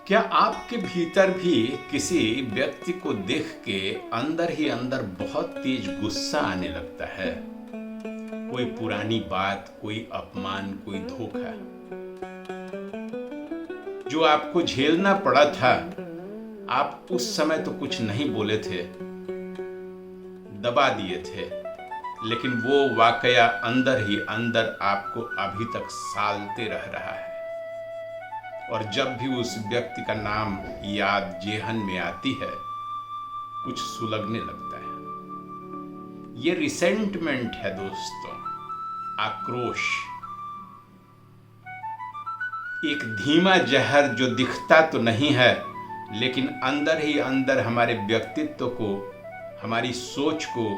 क्या आपके भीतर भी किसी व्यक्ति को देख के अंदर ही अंदर बहुत तेज गुस्सा आने लगता है? कोई पुरानी बात, कोई अपमान, कोई धोखा जो आपको झेलना पड़ा था, आप उस समय तो कुछ नहीं बोले थे, दबा दिए थे, लेकिन वो वाकया अंदर ही अंदर आपको अभी तक सालते रह रहा है। और जब भी उस व्यक्ति का नाम याद जेहन में आती है, कुछ सुलगने लगता है। ये रिसेंटमेंट है दोस्तों, आक्रोश। एक धीमा जहर जो दिखता तो नहीं है, लेकिन अंदर ही अंदर हमारे व्यक्तित्व को, हमारी सोच को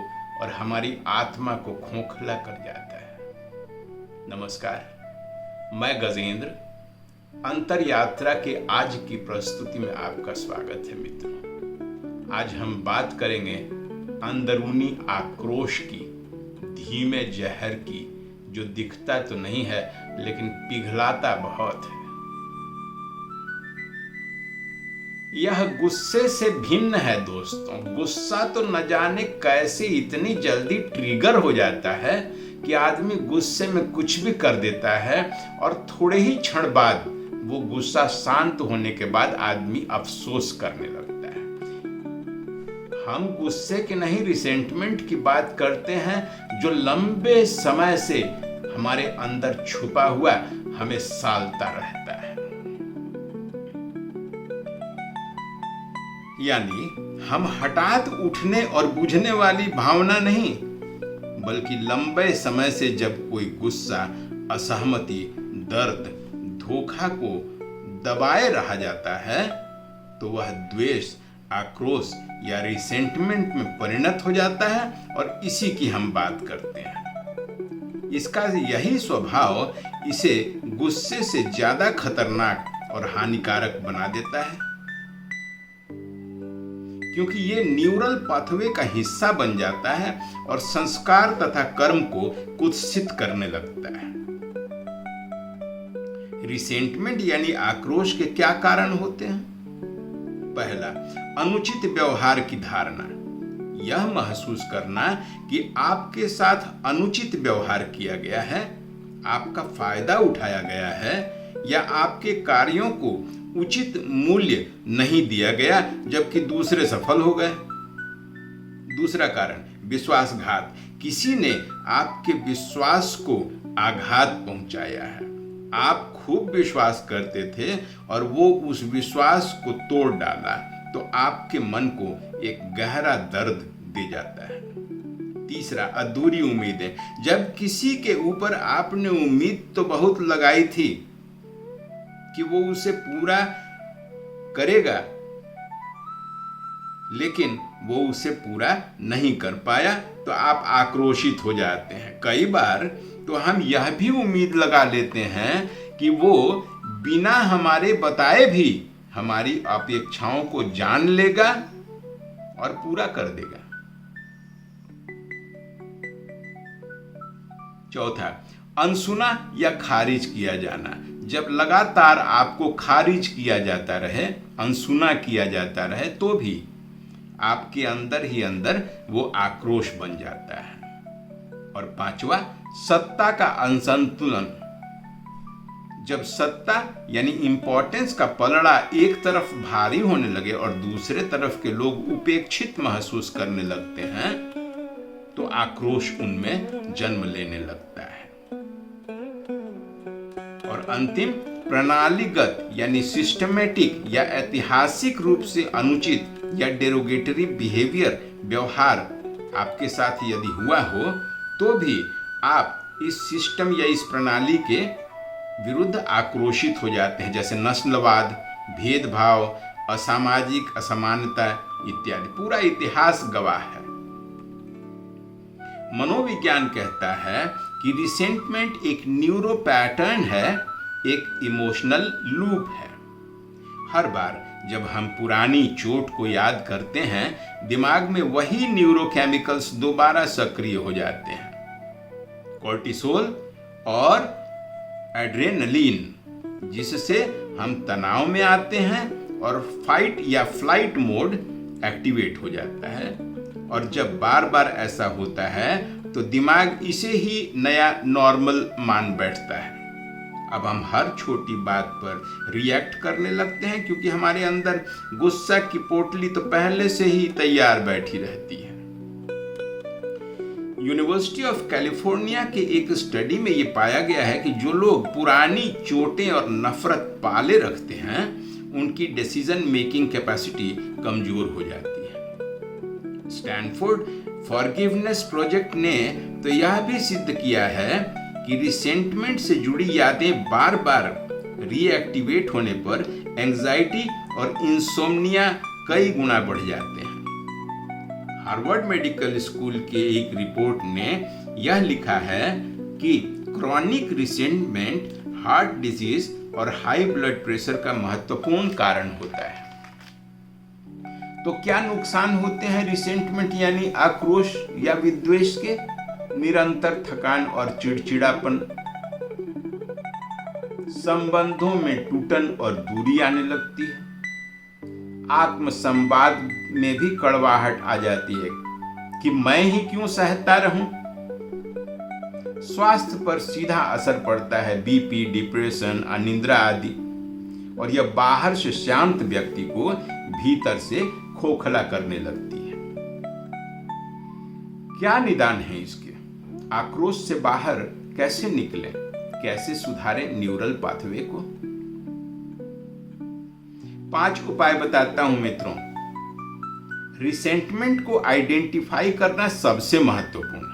और हमारी आत्मा को खोखला कर जाता है। नमस्कार, मैं गजेंद्र अंतर यात्रा के आज की प्रस्तुति में आपका स्वागत है मित्रों। आज हम बात करेंगे अंदरूनी आक्रोश की, धीमे जहर की, जो दिखता तो नहीं है लेकिन पिघलाता बहुत है। यह गुस्से से भिन्न है दोस्तों। गुस्सा तो न जाने कैसे इतनी जल्दी ट्रिगर हो जाता है कि आदमी गुस्से में कुछ भी कर देता है और थोड़े ही क्षण बाद वो गुस्सा शांत होने के बाद आदमी अफसोस करने लगता है। हम गुस्से के नहीं, रिसेंटमेंट की बात करते हैं, जो लंबे समय से हमारे अंदर छुपा हुआ हमें सालता रहता है। यानी हम हठात उठने और बुझने वाली भावना नहीं, बल्कि लंबे समय से जब कोई गुस्सा, असहमति, दर्द, धोखा को दबाए रहा जाता है, तो वह द्वेष, आक्रोश या रिसेंटमेंट में परिणत हो जाता है और इसी की हम बात करते हैं। इसका यही स्वभाव इसे गुस्से से ज्यादा खतरनाक और हानिकारक बना देता है, क्योंकि ये न्यूरल पाथवे का हिस्सा बन जाता है और संस्कार तथा कर्म को कुत्सित करने लगता है। रिसेंटमेंट यानी आक्रोश के क्या कारण होते हैं? पहला, अनुचित व्यवहार की धारणा। यह महसूस करना कि आपके साथ अनुचित व्यवहार किया गया है, आपका फायदा उठाया गया है या आपके कार्यों को उचित मूल्य नहीं दिया गया जबकि दूसरे सफल हो गए। दूसरा कारण, विश्वासघात। किसी ने आपके विश्वास को आघात पहुंचाया है। आप खूब विश्वास करते थे और वो उस विश्वास को तोड़ डाला, तो आपके मन को एक गहरा दर्द दे जाता है। तीसरा, अधूरी उम्मीदें। जब किसी के ऊपर आपने उम्मीद तो बहुत लगाई थी कि वो उसे पूरा करेगा, लेकिन वो उसे पूरा नहीं कर पाया, तो आप आक्रोशित हो जाते हैं। कई बार तो हम यह भी उम्मीद लगा लेते हैं कि वो बिना हमारे बताए भी हमारी अपेक्षाओं को जान लेगा और पूरा कर देगा। चौथा, अनसुना या खारिज किया जाना। जब लगातार आपको खारिज किया जाता रहे, अनसुना किया जाता रहे, तो भी आपके अंदर ही अंदर वो आक्रोश बन जाता है। और पांचवा, सत्ता का असंतुलन। जब सत्ता यानी इंपॉर्टेंस का पलड़ा एक तरफ भारी होने लगे और दूसरे तरफ के लोग उपेक्षित महसूस करने लगते हैं, तो आक्रोश उनमें जन्म लेने लगता है। और अंतिम, प्रणालीगत यानी सिस्टमेटिक या ऐतिहासिक रूप से अनुचित या डेरोगेटरी बिहेवियर, व्यवहार आपके साथ यदि हुआ हो, तो भी आप इस सिस्टम या इस प्रणाली के विरुद्ध आक्रोशित हो जाते हैं। जैसे नस्लवाद, भेदभाव, असामाजिक असमानता इत्यादि। पूरा इतिहास गवाह है। मनोविज्ञान कहता है कि रिसेंटमेंट एक न्यूरो पैटर्न है, एक इमोशनल लूप है। हर बार जब हम पुरानी चोट को याद करते हैं, दिमाग में वही न्यूरोकेमिकल्स दोबारा सक्रिय हो जाते हैं। कोर्टिसोल और एड्रेनलिन, जिससे हम तनाव में आते हैं और फाइट या फ्लाइट मोड एक्टिवेट हो जाता है। और जब बार बार ऐसा होता है तो दिमाग इसे ही नया नॉर्मल मान बैठता है। अब हम हर छोटी बात पर रिएक्ट करने लगते हैं क्योंकि हमारे अंदर गुस्सा की पोटली तो पहले से ही तैयार बैठी रहती है। यूनिवर्सिटी ऑफ कैलिफोर्निया के एक स्टडी में यह पाया गया है कि जो लोग पुरानी चोटें और नफरत पाले रखते हैं उनकी डिसीजन मेकिंग कैपेसिटी कमजोर हो जाती है। स्टैनफोर्ड फॉरगिवनेस प्रोजेक्ट ने तो यह भी सिद्ध किया है कि रिसेंटमेंट से जुड़ी यादें बार बार रीएक्टिवेट होने पर एंजाइटी और इंसोम्निया कई गुना बढ़ जाते हैं। हार्वर्ड मेडिकल स्कूल के एक रिपोर्ट ने यह लिखा है कि क्रॉनिक रिसेंटमेंट हार्ट डिजीज और हाई ब्लड प्रेशर का महत्वपूर्ण कारण होता है। तो क्या नुकसान होते हैं रिसेंटमेंट यानी आक्रोश या विद्वेष के? निरंतर थकान और चिड़चिड़ापन, संबंधों में टूटन और दूरी आने लगती है, आत्म संवाद में भी कड़वाहट आ जाती है कि मैं ही क्यों सहता रहूं। स्वास्थ्य पर सीधा असर पड़ता है, बीपी, डिप्रेशन, अनिद्रा आदि। और यह बाहर से शांत व्यक्ति को भीतर से खोखला करने लगती है। क्या निदान है इसके? आक्रोश से बाहर कैसे निकलें? कैसे सुधारें न्यूरल पाथवे को? 5 उपाय बताता हूं मित्रों। रिसेंटमेंट को आइडेंटिफाई करना सबसे महत्वपूर्ण है।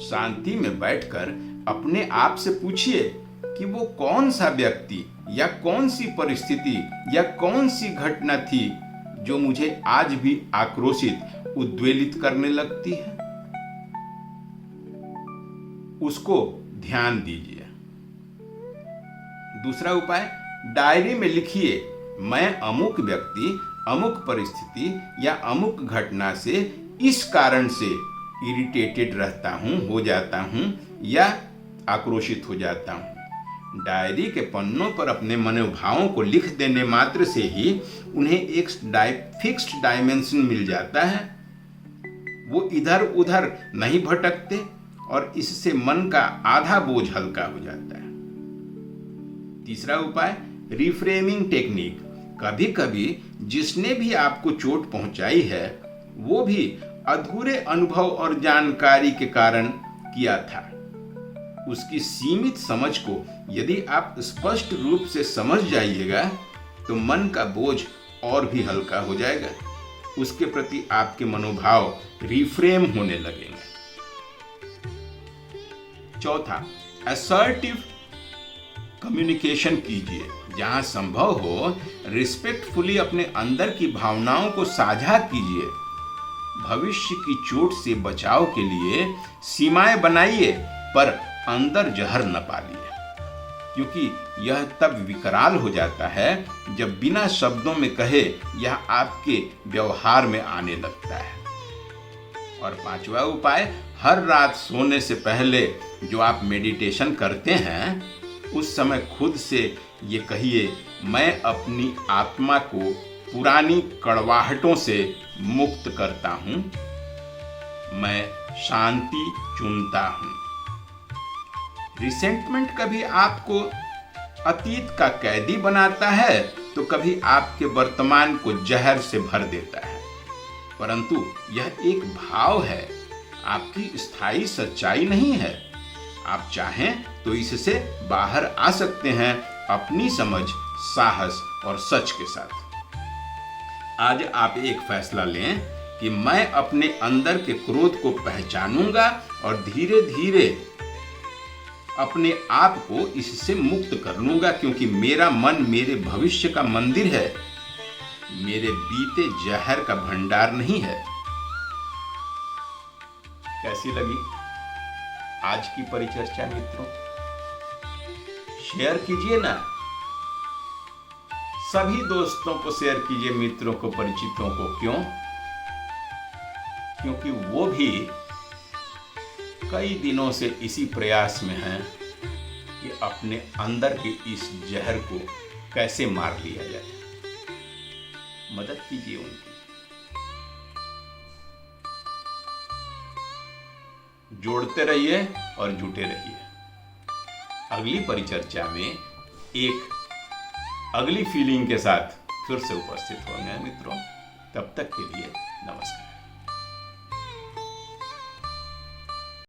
शांति में बैठकर अपने आप से पूछिए कि वो कौन सा व्यक्ति या कौन सी परिस्थिति या कौन सी घटना थी जो मुझे आज भी आक्रोशित, उद्वेलित करने लगती है। उसको ध्यान दीजिए। दूसरा उपाय, डायरी में लिखिए, मैं अमुक व्यक्ति, अमुक परिस्थिति या अमुक घटना से इस कारण से इरिटेटेड रहता हूं, हो जाता हूं या आक्रोशित हो जाता हूं। डायरी के पन्नों पर अपने मनोभावों को लिख देने मात्र से ही उन्हें एक फिक्स्ड डायमेंशन मिल जाता है। वो इधर उधर नहीं भटकते और इससे मन का आधा बोझ हल्का हो जाता है। तीसरा उपाय, रिफ्रेमिंग टेक्निक। कभी कभी जिसने भी आपको चोट पहुंचाई है वो भी अधूरे अनुभव और जानकारी के कारण किया था। उसकी सीमित समझ को यदि आप स्पष्ट रूप से समझ जाइएगा तो मन का बोझ और भी हल्का हो जाएगा। उसके प्रति आपके मनोभाव रिफ्रेम होने लगेंगे। चौथा, असर्टिव कम्युनिकेशन कीजिए। जहां संभव हो रिस्पेक्टफुली अपने अंदर की भावनाओं को साझा कीजिए। भविष्य की चोट से बचाव के लिए सीमाएं बनाइए पर अंदर जहर न पालिए, क्योंकि यह तब विकराल हो जाता है जब बिना शब्दों में कहे यह आपके व्यवहार में आने लगता है। और 5वां उपाय, हर रात सोने से पहले जो आप मेडिटेशन करते हैं उस समय खुद से ये कहिए, मैं अपनी आत्मा को पुरानी कड़वाहटों से मुक्त करता हूं, मैं शांति चुनता हूं। रिसेंटमेंट कभी आपको अतीत का कैदी बनाता है तो कभी आपके वर्तमान को जहर से भर देता है, परंतु यह एक भाव है, आपकी स्थायी सच्चाई नहीं है। आप चाहें तो इससे बाहर आ सकते हैं अपनी समझ, साहस और सच के साथ। आज आप एक फैसला लें कि मैं अपने अंदर के क्रोध को पहचानूंगा और धीरे धीरे अपने आप को इससे मुक्त कर लूंगा, क्योंकि मेरा मन मेरे भविष्य का मंदिर है, मेरे बीते जहर का भंडार नहीं है। कैसी लगी आज की परिचर्चा मित्रों? शेयर कीजिए ना, सभी दोस्तों को शेयर कीजिए, मित्रों को, परिचितों को। क्यों? क्योंकि वो भी कई दिनों से इसी प्रयास में हैं कि अपने अंदर के इस जहर को कैसे मार लिया जाए। मदद कीजिए उनकी। जोड़ते रहिए और जुटे रहिए। अगली परिचर्चा में एक अगली फीलिंग के साथ फिर से उपस्थित होंगे मित्रों। तब तक के लिए नमस्कार।